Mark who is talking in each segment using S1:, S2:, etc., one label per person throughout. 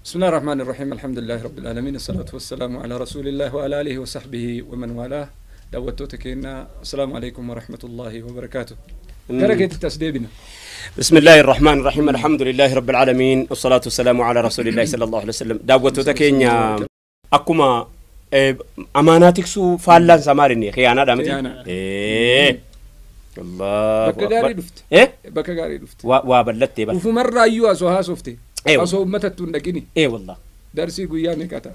S1: بسم الله الرحمن الرحيم الحمد لله رب العالمين الصلاة والسلام على رسول الله وعلى آله وصحبه ومن والاه دعوتك إنا السلام عليكم ورحمة الله وبركاته درجة التسديدنا
S2: بسم الله الرحمن الرحيم الحمد لله رب العالمين والصلاة والسلام على رسول الله صلى الله عليه وسلم دعوتك إنا أكما أماناتك سو فالان سمارني خيانة دامتي الله
S1: بكجاري دفت بكجاري دفت
S2: وابلت بس
S1: وفي مرة أيوة سوها سوفتي
S2: أيوة.
S1: أصوب متى تندقني
S2: والله
S1: درسي قيامي كاتا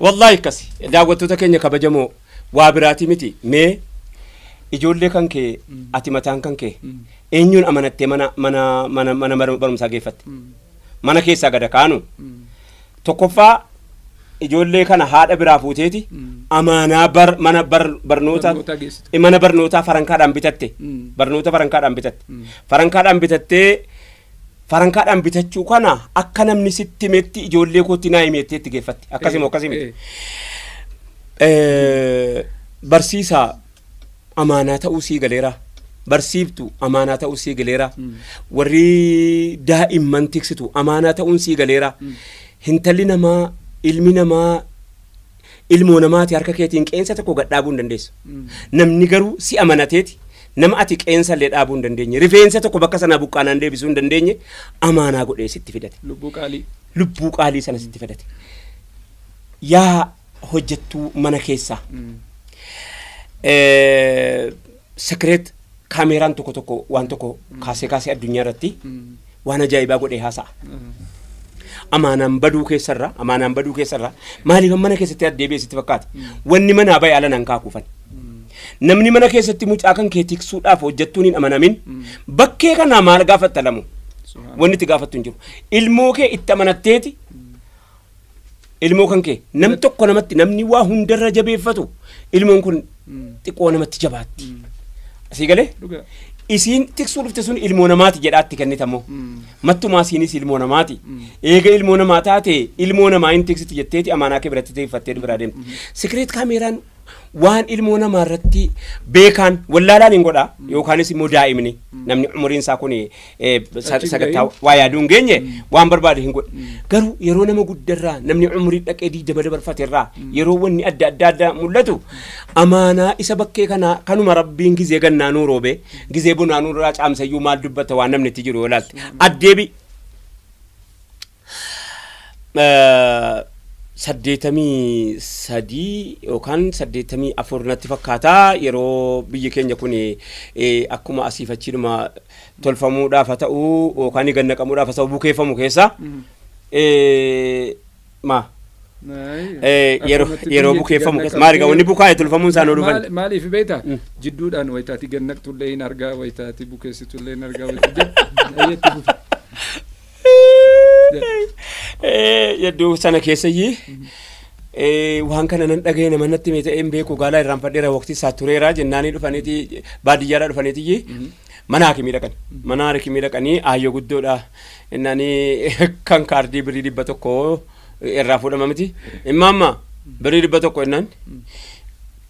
S2: والله كسي دعوتك إني كبجمو وابراتي متي مي ijoollee kan kee ati mataan kan kee eenyuun amanattee mana barumsaa geeffatte mana keessaa gada kaanu tokkoffaa ijoollee kana haadha biraa fuuteeti amaanaa mana barnootaa farankaadhaan bitatte barnoota farankaadhaan bitattee farankaadhaan bitachuu kana akka namni sitti metti ijoollee kootti naa himeetteetti geeffatte akkasimo barsiisaa amaanaa ta'uu sii galeera barsiiftu amaanaa ta'uu sii galeera warri daa'imman tiksitu amaanaa ta'uun sii galeera hintalli namaa ilmi namaa ilmoo namaati harka keetiin qeensa tokko gadhaabuu hin dandeessu namni garuu si amanateeti nama ati qeensa illee dhaabuu hin dandeenye rifeensa tokko bakka sanaa buqqaanaan deebisuu hin dandeenye amaanaa godhee sitti fidate lubbuu qaalii sana sitti fidate yaa hojjettuu mana keessaa secret kaameraan tokko waan tokko kaasee addunyaa irratti waan ajaa'ibaa godhee haasa'a. Amaanaan baduu keessarraa maaliif mana keessatti addeebi'ee sitti fakkaata wanni manaa bahe ala nan kaakuufan namni mana keessatti mucaa kan kee tiksuudhaaf hojjettuun hin amanamin bakkee kanaa maal gaafatta lamu wanni itti gaafattu hin jiru ilmoo kee itti amanatteeti ilmoo kan kee nam tokko namatti namni waa hundarra jabeeffatu ilmoon kun xiqqoo namatti jabaatti asii galee isiin tiksuu dhufte sun ilmoo namaati jedhaatti kennitamoo mattumaa isiinis ilmoo namaati eega ilmoo namaa taate ilmoo namaa hin tiksiti jetteeti amaanaa kee biratti teeffattee biraa deemti secret kaameraan waan ilmoo namaa irratti beekaan wallaalaan hin godhaa yookaanis immoo daa'imni namni umuriin isaa kun sagantaa waa yaaduu hin geenye waan barbaade hin godhe garuu yeroo nama guddarraa namni umurii dhaqee diida barfateerraa yeroo wanni adda mul'atu amaanaa isa bakkee kanaa kanuma rabbiin gizee gannaa nuu roobee gizee bonaa nuu irraa caamsayyuu maal dubbata waan namni itti jiru yoo laalte addeebi saddeetamii sadii yookaan saddeetamii afur natti fakkaataa yeroo biyyi keenya kun akkuma asiif achiidhuma tolfamuudhaaf haa ta'uu yookaan gannaqamuudhaaf haa ta'u bukeeffamu keessa yeroo bukeeffamu keessa maali wanni bukaa'e tolfamuun isaa noo dhufan
S1: maaliif beektaa jidduudhaan wayitaati gannaqtullee hin argaa wayitaati bukeessitullee hin argaa wayitaati
S2: yadduu sana keessayyii waan kana nan dhaga'e nama natti mee ta'een beeku gaalaa irraan fadheera waqtii isaa tureera jennaanii dhufaniiti baadiyyaadhaa dhufaniitiyyi mana hakimii dhaqanii aayyoo guddoodha innaanii kan kaardii birrii 100 irraa fuudhama miti immaamma birrii 100 innaan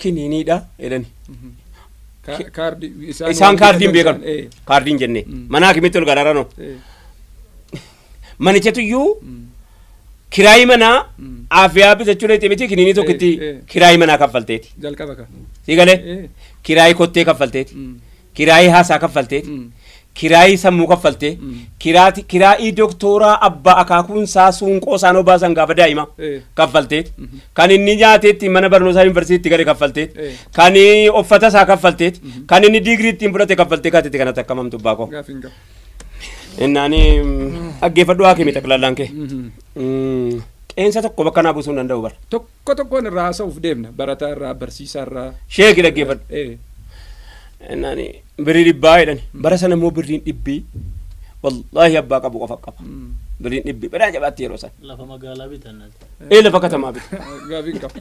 S2: kiniiniidha jedhani isaan kaardiin beekan kaardiin jenne mana hakimiitti ol garaarano manichatuyyuu kiraayi manaa aafiyaa bitachuu dheete miti kiniinii tokkitti kiraayi manaa kaffalteeti sii galee kiraayi kottee kaffalteeti kiraayi haasaa kaffalteeti kiraayi sammuu kaffaltee kiraayii doktooraa abbaa akaakuunsaa suunqoo isaan obaasan gaafa daa'ima kaffalteeti kan inni nyaateetti mana barnootaa yuunivarsiitii gale kaffalteeti kan uffata isaa kaffalteeti kan inni digirii ittiin fudhate kaffaltee kaatete kanatti akkamamtu baakoo innani aggeeffadhu hakimi taqlallaan kee qeensa tokko bakka naa buusuu hin danda'u bara
S1: tokkoon irraa haasa'uuf deemna barataa irraa barsiisaa irraa
S2: sheeki dhaggeeffadhu innani birrii 100 jedhani bara sana immoo birriin 100 wallaahi abbaa qabu qofa qaba birriin 100 badhaa jabaatti yeroo sana
S3: lafa magaalaa bitannati
S2: lafa katamaa bita
S1: gaafiin qaba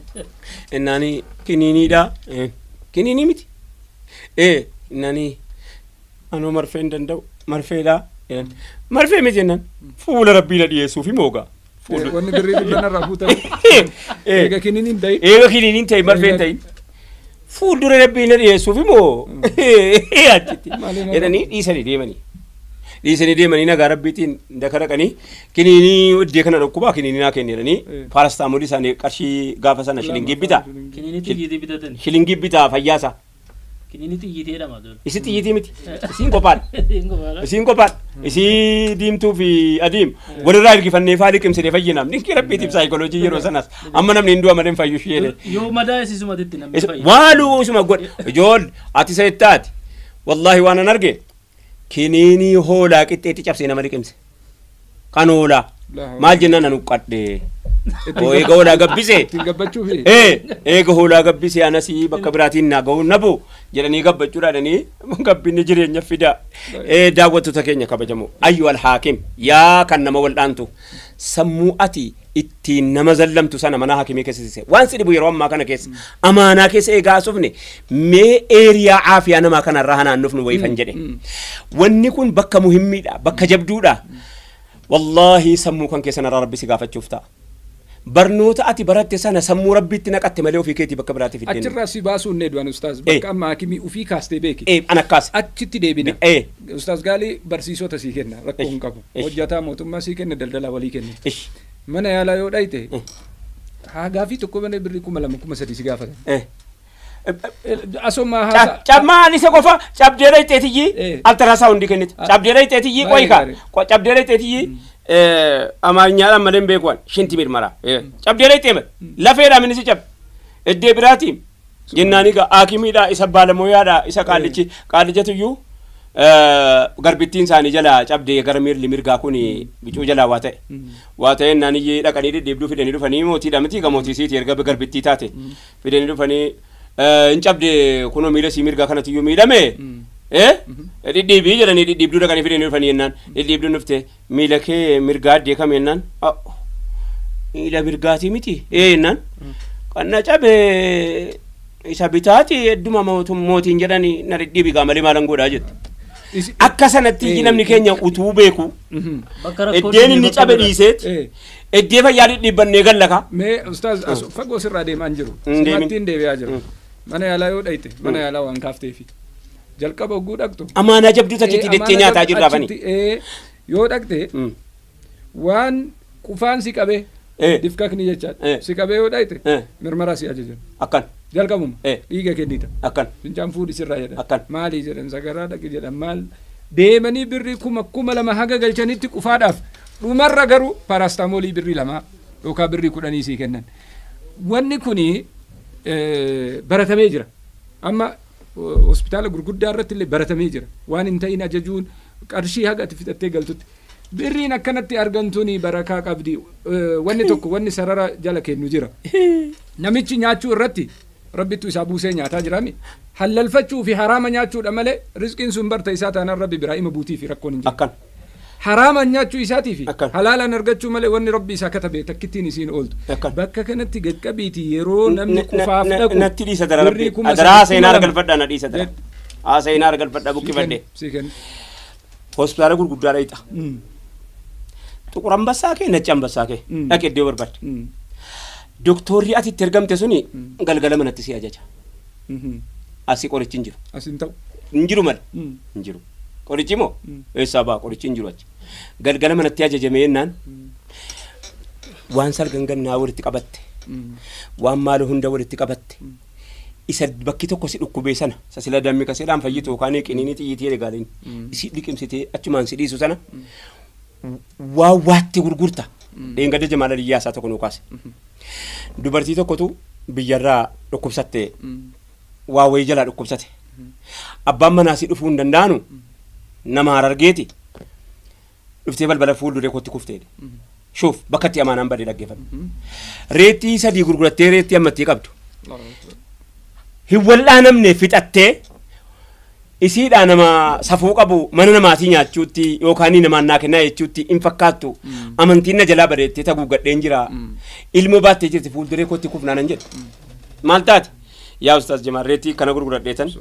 S2: innani kiniiniidha kiniinii miti innani anoo marfee hin danda'u marfeedha marfee miti jennaan fuula rabbii na dhiyeessuu fi moogaa
S1: wanni birrii 100 irraa fuutame eega
S2: kiniiniin ta'e marfee ta'in fuuldura rabbii na dhiyeessuu fi moo achitti jedhanii dhiisanii deemanii dhiisanii deemanii nagaa rabbiitiin daka dhaqanii kiniinii iddee kana dhukkubaa kiniinii naa kennanii paarastaamoolii isaanii qarshii gaafa sana shilingii bitaa
S3: Kiniini xiyyiitii bitatan.
S2: shilingii bitaa fayyaasaa
S3: Kiniini xiyyiitii jedhama dur.
S2: isi xiyyiitii miti isiin qophaan isiin qophaan isii diimtuu fi adiim walirraa hirgifannee faa liqimsine fayyinaam ninkii rabbiitiif saayikooloojii yeroo sanas amma namni hin du'a malee hin fayyu ishee
S3: Yoo madaa isisumatitti namni fayyu.
S2: waaluu isuma godhe ijool ati seettaati wallaahi waan an arge kiniinii hoolaa qixxeetti cabsee nama liqimse kan hoolaa maal jennaan anu qadhe eega hoolaa gabbise
S1: gabbachuufi
S2: eega hoolaa gabbise anasii bakka biraatiin naa ga'uun nabu jedhanii gabbachuudhaadhanii gabbinni jireenya fida daawwattoota keenya kabajamoo ayyu alhaakim yaa kan nama waldhaantu sammuu ati ittiin nama zallamtu sana mana haakimii keessise waan si dhibu yeroo ammaa kana keessa amaanaa keessa eegaa asufne mee eeriyaa aafiyaa namaa kanarraa hanaannufnu wayifan jedhe wanni kun bakka muhimmiidha bakka jabduudha wallaahi sammuu kan keessa narraa rabbi si gaafachuuf ta'a barnoota ati baratte sana sammuu rabbiitti naqatte malee ofii keetii bakka biraatti fiddeen
S1: achirraa si baasuu hin eedwan ustaaz bakka amma haakimii ufii kaastee beeki
S2: an akkaas
S1: achitti deebina ustaaz gaalii barsiisota sii kenna rakkoo hin qabu hojjataa mootummaa sii kenna daldalaa walii kenna mana yaalaa yoo dhayte haa gaafii tokko malee birrii 2,000 si gaafatan asoma
S2: cabmaan isa qofa cabdeera iteetiyyi altarasaa hundi kennite cabdeera iteetiyyi qoyka cabdeera iteetiyyi amaarኛadhaan malee beekuwan shinti mirmara cabdeera iteema lafeedhaa minisi cab eddee biraatiin jennaanii haakimiidha isa baalamoyaadha isa qaadijatuyyuu garbittiin isaanii jala cabdee gara miirli mirgaa kun bicuu jalaa waa ta'e naaniyyee dhaqanii deddeebduu fidanii dhufanii mootiidha miti mootii siiti erga garbittii taate fidanii dhufanii hin cabde kunoo miila sii mirgaa kanatiyyuu miidhame dhidhiibii jedhanii dhidhiibduu dhaqanii fidanii dhufanii jennaan dhidhiibduun dhufte miila kee mirgaa addee kam jennaan miila mirgaatii miti jennaan qanna cabe isa bitaati hedduma mootiin jedhanii na dhidhiibii gaa malee maalan godhaa jette akka sanatti namni keenya utuu beeku eddeen inni cabe dhiiseet eddee fayyaa dhidhiibbannee gallaka
S1: mee ustaaz fagoo sirraa deemaan jiru simattiin deebi'aa jiru mana yaalaa yoo dhayte mana yaalaa waan kaafteefi jalqaba hogguu dhaqxu
S2: amaanaa jabduuta jetti dettee nyaataa jirraa bani
S1: yoo dhaqte waan qufaan si qabee difkakni jechaadha si qabee yoo dhayte mirmara si ajajan
S2: akkan
S1: jalqabuma dhiiga kennita
S2: akkan
S1: fincaan fuudhi sirraa jedhan
S2: akkan
S1: maalii jedhan sagaraa dhaqi jedhan maal deemanii birrii 2,000 haga galchanitti qufaadhaaf dhumarra garuu paarastaamoolii birrii 2 yookaan birrii 10 sii kennan wanni kuni baratamee jira amma hospitaala gurguddaa irratti illee baratamee jira waan hin ta'in ajajuun qarshii haga ati fixattee galtutti birriin akkanatti argamtuuni barakaa qabdi wanni tokko wanni sarara jala kennu jira namichi nyaachuu irratti rabbittu isaa buusee nyaataa jirami halalfachuu fi haraama nyaachuudha malee rizqiin sun barta isaa taanaan rabbi biraa ima buutii fi rakkoon hin jiru
S2: akkan
S1: haraama nyaachuu isaatii fi halaalaan argachuu malee wanni rabbi isaa katabe takkittiin isiin ooltu bakka kanatti gaqqabiiti yeroo namni qufaaf dhaqu
S2: natti dhiisa dara rabbi adaraa seenaa argalfadhaa na dhiisa dara seenaa argalfadhaa buqqifadhe hospitaala gurguddaa dhayxa xuqur ambassaa kee nacci ambassaa kee dhaqe iddoo barbaadde doktorri atitti ergamte suni galgala manatti si ajaja asii qorichi hin jiru
S1: asin ta'u
S2: hin jiru mal hin jiru qorichi moo eessaa baa qorichi hin jiru achi galgala manatti ajajame jennaan waan sargangannaa walitti qabatte waan maal hunda walitti qabatte isa bakki tokko si dhukkubee sana sasila dammi kaseedhaan fayyitu yookaan qiniinii xiyyitii eegaaliin isi liqimsitee achumaan si dhiisu sana waa waatti gurgurta dheengadda jamaala liyyaasaa tokko nuu kaase dubartii tokkotu biyyarraa dhukkubsatte waa wayii jalaa dhukkubsate abbaan manaa si dhufuu hin danda'anu nama harargeeti dhuftee balbala fuulduree kotti kufteedha shuuf bakka itti amaanaan badee dhaggeeffadhu reettii sadii gurgurattee reettii ammattii qabdu hin wal'aanamne fixattee isiidhaa nama safuu qabu mana namaatii nyaachuutti yookaan namaan naa kennaa jechuutti hin fakkaattu amantiin na jalaa bareettee taguuggadheen jira ilmoo baattee jirti fuulduree kotti kufnaanan jedhu maal taate yaa ustaas Jamaal reettii kana gurguradheetan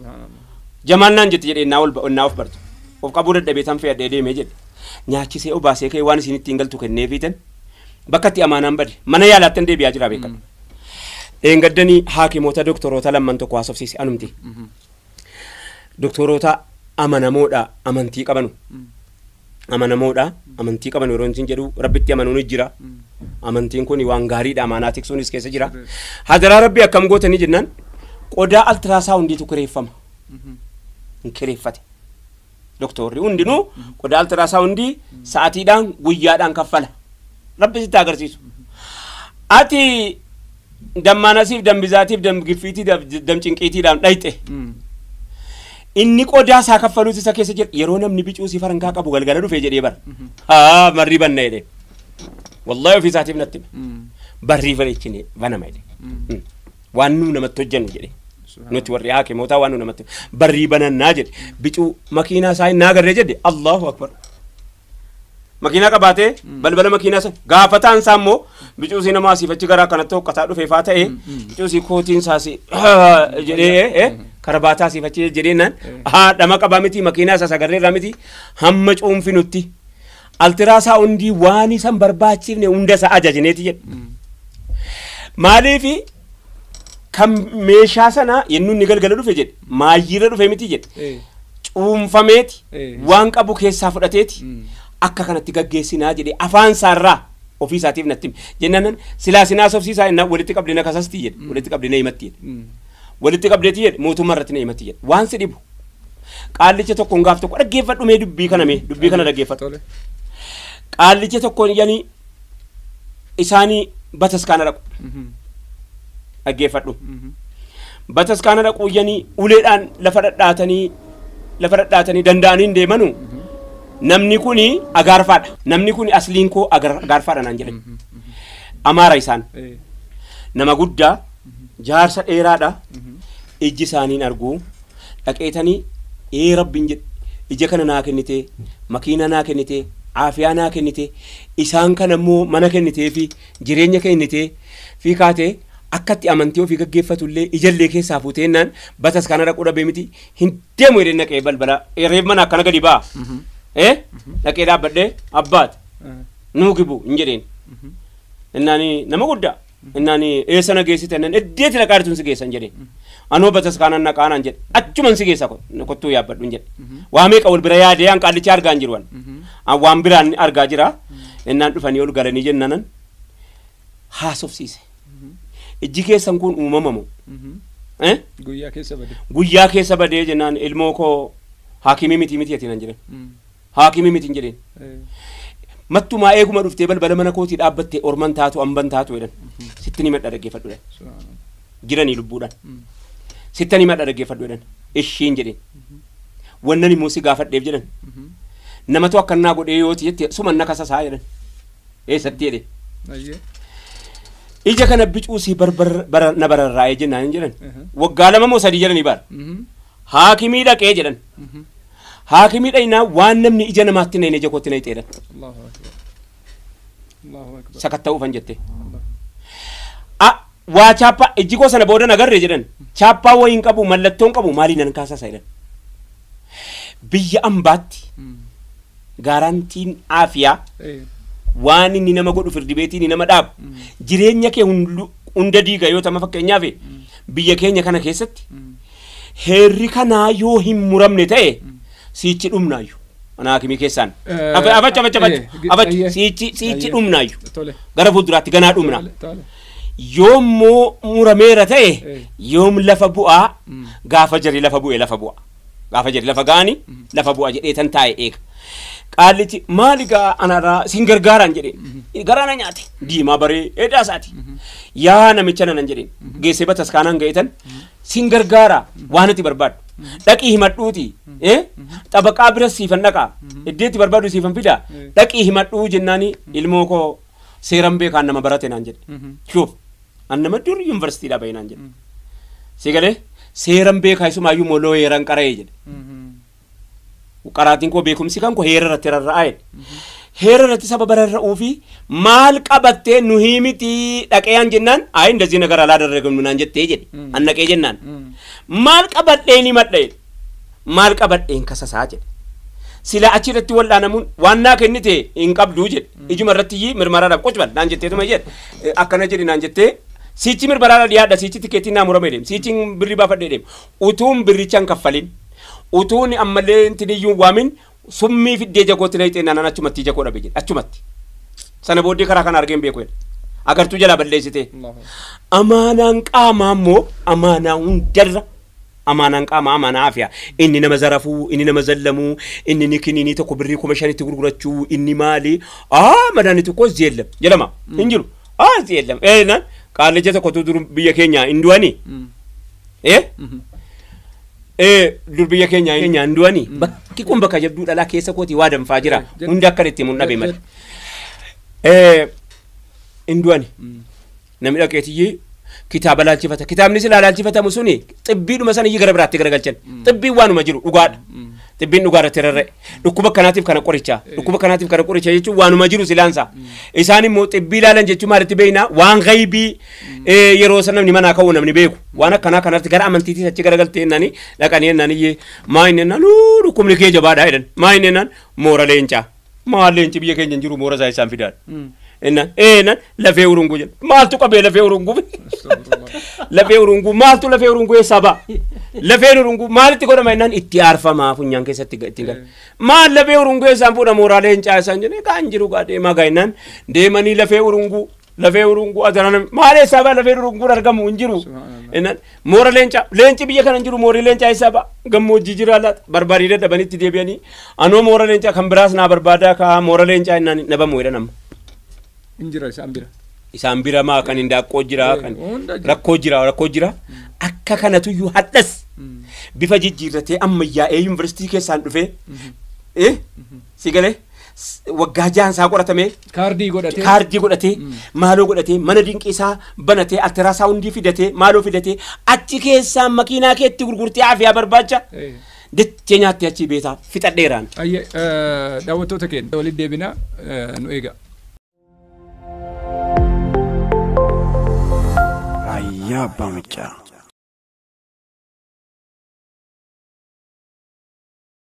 S2: Jamaal naan jetti jedhee naa of bartu of qabuu dadhabeetan fe'adhee deemee jedhe nyaachisee obaasee ka'ee waan isin ittiin galtu kenneefiitan bakka itti amaanaan bade mana yaalaattan deebi'aa jira beekama dheengaddanii haakimoota doktoroota lamman tokko haasofsiise anumti doktoroota amanamoodha amantii qabanu amanamoodha amantii qaban yeroo isin jedhu rabbitti amanuun jira amantiin kun waan gaariidha amanaa tiksuunis keessa jira hadaraa rabbi akkam gootanii jennaan qodaa altiraasaawundiitu kireeffama hin kireeffate doktorri hundinuu qodaa altiraasaawundii sa'aatiidhaan guyyaadhaan kaffala rabbi sitti agarsiisu ati dammaanasiif dambizaatiif damgiffiitiidhaaf damcinqiitiidhaan dhayxe inni qodaa isaa kaffaluus isa keessa jira yeroo namni bicuu si farankaa qabu galgala dhufee jedhee bar marrii banna jedhee wallahi ofii isaatiif natti barrii bareechine banama jedhee waan nu namatti hojjennu jedhee nuti warri haakimootaa waan nu namatti barrii banannaa jedhe bicuu makiinaa isaa hin agarree jedhe Allahu akbar makiinaa qabaatee balbala makiinaa san gaafataan isaa immoo bicuu si nama asiif achi garaa kanatti hoqqataa dhufee faa ta'e bicuu si kootiin isaa si jedhee karabaataa asiif achi jedheenaan dhama qabaa miti makiinaa isaa sagarreerraa miti hamma cuunfinutti altiraasaa hundii waan isan barbaachifne hunda isaa ajajneeti jedhe maaliifi kan meeshaa sana yennu inni galgala dhufe jedhe maayyiirra dhufe miti jedhe cuunfameeti waan qabu keessaa fudhateeti akka kanatti gaggeessinaa jedhe afaan isaarraa ofii isaatiif natti jennaan silaa sinaa sobsiisaa innaa walitti qabdina kasasti jedhe walitti qabdina himatti jedhe walitti qabdeeti jedhe mootummaa irratti na himatti jedhe waan si dhibu qaallicha tokkoon gaaf tokko dhaggeeffadhu mee dubbii kana dhaggeeffadhu qaallicha tokkoon yani isaanii bataskaana dhaqu dhaggeeffadhu bataskaana dhaqu yani uleedhaan lafa dhadhaatanii danda'anii deemanu namni kuni agaarfaadha namni kuni asliin koo agaarfaadha naan jedhan amaara isaan nama guddaa jaarsa dheeraadha ijji isaaniin arguu dhaqeetanii rabbiin jedhe ija kana naa kennite makiina naa kennite aafiyaa naa kennite isaan kana immoo mana kennitee fi jireenya kennite fi kaatee akkatti amantii ofii gaggeeffatullee ijallee keessaa fuuteennaan bataskaana dhaquu dhabee miti hin deemu jedhee naqee balbala reef mana akkana gadi ba'a dhaqee dhaabbadhee abbaat nuu gibu hin jedheen innaani nama guddaa innaani eessa na geessite innan eddeeti dhaqaarituun si geessan jedheen anoo bataskaana naqaanaan jedhe achuman si geessa kottuu yaabbadhu hin jedhe waa meeqa wal bira yaadee an qaallicha argaa hin jiru waan biraan argaa jira innaan dhufanii ol galanii jennaanan haasofsiise ijji keessan kun uumamamu guyyaa keessa badee jennaan ilmoo koo haakimii miti yatiinan jedhan haakimii miti hin jedheen mattumaa eeguma dhuftee balbala mana kootii dhaabbattee orman taatu amban taatu jedhan sittin himadha dhaggeeffadhu jedhan jiranii lubbuudhaan sittin himadha dhaggeeffadhu jedhan ishiin jedheen wannan immoo si gaafadheef jedhan namatu akkannaa godhee yooti jette sumanna kasasaa jedhan eessatti jedhe ija kana bicuu si na bararraa'ee jennaan hin jedhan waggaa 2 moo 3 jedhanii baar haakimii dhaqee jedhan haakimii dhaynaa waan namni ija namaatti na ija kootti na hixeedhan sakatta'uufan jette waa chaappaa ijji koo sana booda nagarre jedhan chaappaa wayiin qabu mallattoon qabu maalii nan kaasasa jedhan biyya ambaatti gaarantiin aafiyaa waan inni nama godhu firdibeetii inni nama dhaabu jireenya kee hunda diiga yoo tama fakkeenyaaf biyya keenya kana keessatti heerri kanaa yoo hin muramne ta'e siichi dhumnaayu ana haakimii keessaan abacha siichi dhumnaayu gara fuulduraatti ganaa dhumna yoommoo murameera ta'e yoom lafa bu'aa gaafa jari lafa bu'e lafa bu'a gaafa jari lafa gaani lafa bu'a jedheetan taa'e eega qaallichi maaligaa anarraa sin gargaaraan jedheen garaana nyaate diimaa baree eedaa isaati yaa namicha nanan jedheen geessee bataskaanaan ga'etan sin gargaara waan ati barbaaddu dhaqii himadhuuti xabaqaa bira siifan dhaqaa iddeetti barbaadu siifan fida dhaqii himadhuu jennaani ilmoo koo seeran beekaan nama barate naan jedhe shuuf an nama dur yuunivarsiitiidhaa bahee naan jedhe si galee seeran beekaa isumaayyuu moloo heeran qara'ee jedhe qaraatiin koo beekumsi kan koo heera irratti rarra'aa heera irratti sababa rarra'uu fi maal qabattee nu himiti dhaqeeyaan jennaan ayi እንደዚህ ነገር አላደረግም ምናን jettee jedhe annaqee jennaan maal qabadheen himadhe maal qabadheen kasasaa jedhe sila achirratti wal'aanamuun waan naa kennite hin qabduu jedhe ijuma irratti mirmaraadhaaf qochbal naan jetteetuma jedhe akkana jedhi naan jettee siichi mirmaraadha dhiyaadha siichi tikeetii naa murame deem siichiin birri baafadhee deem utuun birrichaan kaffalin utuun ammallee intiniyyuun waamin summii fiddee jagootti na hixee naan achumatti ija koo dhabe jedhe achumatti sana booddee karaa kana argeen beeku agartuu jalaa balleessite amaanaan qaamaa immoo amaanaa hundarra amaanaan qaamaa amaanaa afiyaa inni nama zarafuu inni nama zallamuu inni ni kiniinii tokko birrii 5,000 gurgurachuu inni maali madaani tokko zeellam jedhama hin jiru zeellam naan qaalleja tokko dur biyya keenya induani dur biyya keenya induani bakki kun bakka jabduu dhalaa keessa kooti waa danfaa jira hundi akka itti mun dhabe mal induani namni dhaqeetiyye kitaaba laalchifata kitaabni sila laalchifatamu suni xibbiidhuma saniyyi gara biraatti garagalchan xibbii waanuma jiru dhugaadha xibbiin dhugaarratti rarra'e dhukkuba kanaatiif kana qoricha jechuun waanuma jiru silaansa isaan immoo xibbii laalan jechuun maalitti beekna waan gaybii yeroo san namni manaa ka'uu namni beeku waan akkanaa kanatti gara amantiitii achi garagaltee nani dhaqanii naniyyee maa inni naan dhukkubni kee jabaadhaa jedhan maa inni naan moora leencaa maal leenci biyya keenya hin jiru moora isaa isaan fidaadha nan lafee urunguu jedha maaltu qabee lafee urunguu lafee urunguu maaltu lafee urunguu eessaa ba'a lafeen urunguu maalitti godhama innaan itti aarfamaa funyaan keessatti itti gala maal lafee urunguu eessaan fuudha mooraa leencaa isaan jedhee kaan jiru gaa deemaa gaa innaan deemanii lafee urunguu adarana maal eessaa ba'a lafee urunguu argamu hin jiru innaan moora leenci biyya kana hin jiru moorii leencaa eessaa ba'a gammoojjii jira laata barbaarii dadhabanitti deebi'anii anoo moora leencaa kan biraas naa barbaadaa kaa moora leencaa innaan nabamu jedhan amma
S1: injira
S2: isaan bira maa kan indaaqqoo jira kan rakkoo jira akka kanatu iyyuu hadhas bifa jijjiirratee ammayyaa'ee yuunivarsiitii keessaan dhufee si galee waggaa jaansaa qoratamee
S1: kaardii
S2: godhatee maaloo godhatee mana dinqii isaa banatee altiraasaa hundii fidatee maaloo fidatee achi keessaan makiinaa keetti gurgurtee afiyaa barbaacha dettee nyaattee achi beetaa fixadheeraan.
S1: Daawwattoota keenya waliin deebina nu eega.
S4: Ya Bamcha.